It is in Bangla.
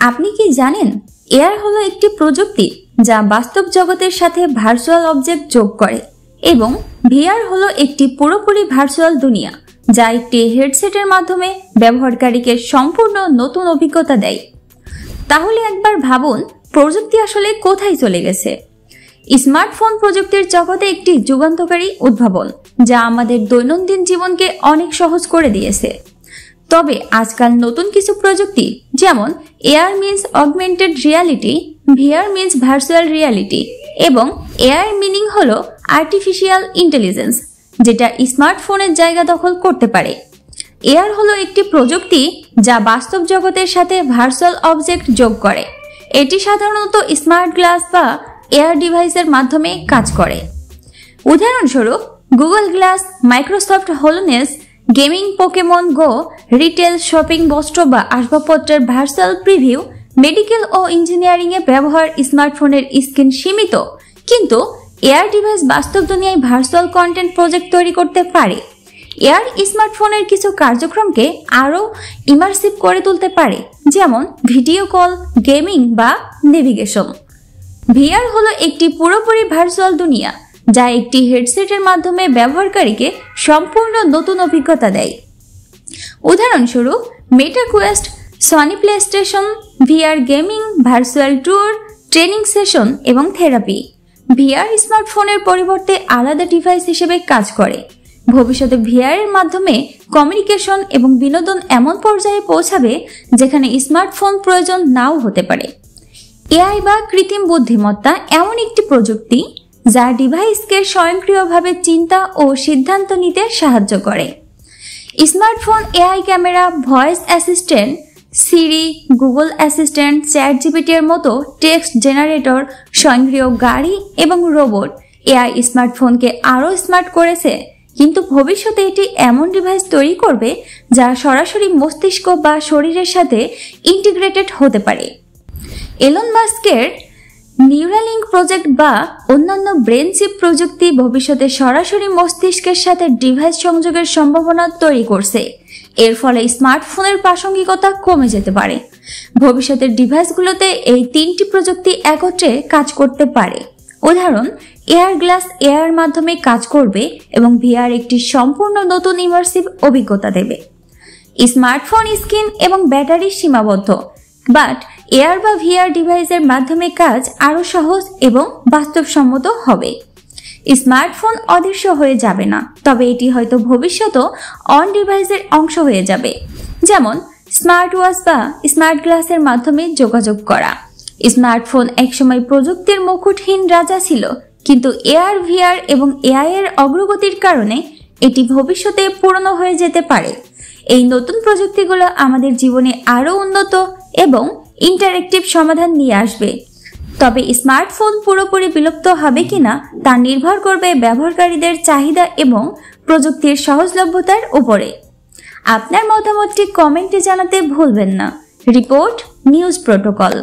আপনি কি জানেন এআর হলো একটি প্রযুক্তি যা বাস্তব জগতের সাথে ভার্চুয়াল অবজেক্ট যোগ করে এবং ভিআর হলো একটি পুরোপুরি ভার্চুয়াল দুনিয়া যা একটি হেডসেটের মাধ্যমে ব্যবহারকারীকে সম্পূর্ণ নতুন অভিজ্ঞতা দেয়। তাহলে একবার ভাবুন প্রযুক্তি আসলে কোথায় চলে গেছে। স্মার্টফোন প্রযুক্তির জগতে একটি যুগান্তকারী উদ্ভাবন যা আমাদের দৈনন্দিন জীবনকে অনেক সহজ করে দিয়েছে। তবে আজকাল নতুন কিছু প্রযুক্তি যেমন AR means augmented reality, VR means virtual reality এবং এআই মিনিং হলো আর্টিফিশিয়াল ইন্টেলিজেন্স যেটা স্মার্টফোনের জায়গা দখল করতে পারে। এআর হলো একটি প্রযুক্তি যা বাস্তব জগতের সাথে ভার্চুয়াল অবজেক্ট যোগ করে। এটি সাধারণত স্মার্ট গ্লাস বা এআর ডিভাইসের মাধ্যমে কাজ করে। উদাহরণস্বরূপ Google Glass, Microsoft HoloLens, gaming, Pokemon Go, retail, shopping, বস্ত্র বা আসবাবপত্রের ভার্চুয়াল প্রিভিউ, মেডিকেল ও ইঞ্জিনিয়ারিং এ ব্যবহার। স্মার্টফোনের স্ক্রিন সীমিত, কিন্তু এআর ডিভাইস বাস্তব দুনিয়ায় ভার্চুয়াল কন্টেন্ট প্রজেক্ট তৈরি করতে পারে। এআর স্মার্টফোনের কিছু কার্যক্রমকে আরও ইমার্সিভ করে তুলতে পারে, যেমন ভিডিও কল, গেমিং বা নেভিগেশন। ভিআর হলো একটি পুরোপুরি ভার্চুয়াল দুনিয়া যা একটি হেডসেটের মাধ্যমে ব্যবহারকারীকে সম্পূর্ণ নতুন অভিজ্ঞতা দেয়। উদাহরণস্বরূপ Meta Quest, Sony PlayStation, VR gaming, virtual tour, training session এবং থেরাপি। ভিআর স্মার্টফোনের পরিবর্তে আলাদা ডিভাইস হিসেবে কাজ করে। ভবিষ্যতে ভিআর এর মাধ্যমে কমিউনিকেশন এবং বিনোদন এমন পর্যায়ে পৌঁছাবে যেখানে স্মার্টফোন প্রয়োজন নাও হতে পারে। এআই বা কৃত্রিম বুদ্ধিমত্তা এমন একটি প্রযুক্তি যা ডিভাইসকে স্বয়ংক্রিয়ভাবে চিন্তা ও সিদ্ধান্ত নিতে সাহায্য করে। Smartphone AI camera, voice assistant, Siri, Google assistant, ChatGPT এর মতো টেক্সট জেনারেটর, স্বয়ংক্রিয় গাড়ি এবং রোবট এআই স্মার্টফোনকে আরও স্মার্ট করেছে। কিন্তু ভবিষ্যতে এটি এমন ডিভাইস তৈরি করবে যা সরাসরি মস্তিষ্ক বা শরীরের সাথে ইন্টিগ্রেটেড হতে পারে। এলন মাস্কের নিউরালিঙ্ক প্রজেক্ট বা অন্যান্য ব্রেন চিপ প্রযুক্তি ভবিষ্যতে সরাসরি মস্তিষ্কের সাথে ডিভাইস সংযোগের সম্ভাবনা তৈরি করছে। এর ফলে স্মার্টফোনের প্রাসঙ্গিকতা কমে যেতে পারে। ভবিষ্যতের ডিভাইসগুলোতে এই তিনটি প্রযুক্তি একত্রে কাজ করতে পারে। উদাহরণ, এআর গ্লাস এআর মাধ্যমে কাজ করবে এবং ভিআর একটি সম্পূর্ণ নতুন ইমার্সিভ অভিজ্ঞতা দেবে। স্মার্টফোন স্ক্রিন এবং ব্যাটারি সীমাবদ্ধ, বাট এআর বা ভিআর ডিভাইসের মাধ্যমে কাজ আরও সহজ এবং বাস্তবসম্মত হবে। স্মার্টফোন অদৃশ্য হয়ে যাবে না, তবে এটি হয়তো ভবিষ্যতেও অন ডিভাইসের অংশ হয়ে যাবে, যেমন স্মার্ট ওয়াচ বা স্মার্ট গ্লাসের মাধ্যমে যোগাযোগ করা। স্মার্টফোন একসময় প্রযুক্তির মুকুটহীন রাজা ছিল, কিন্তু এআর, ভিআর এবং এআই এর অগ্রগতির কারণে এটি ভবিষ্যতে পুরনো হয়ে যেতে পারে। এই নতুন প্রযুক্তিগুলো আমাদের জীবনে আরও উন্নত এবং ইন্টারেক্টিভ সমাধান নিয়ে আসবে। তবে স্মার্টফোন পুরোপুরি বিলুপ্ত হবে কিনা তা নির্ভর করবে ব্যবহারকারীদের চাহিদা এবং প্রযুক্তির সহজলভ্যতার উপরে। আপনার মতামতটি কমেন্টে জানাতে ভুলবেন না। Report, news protocol.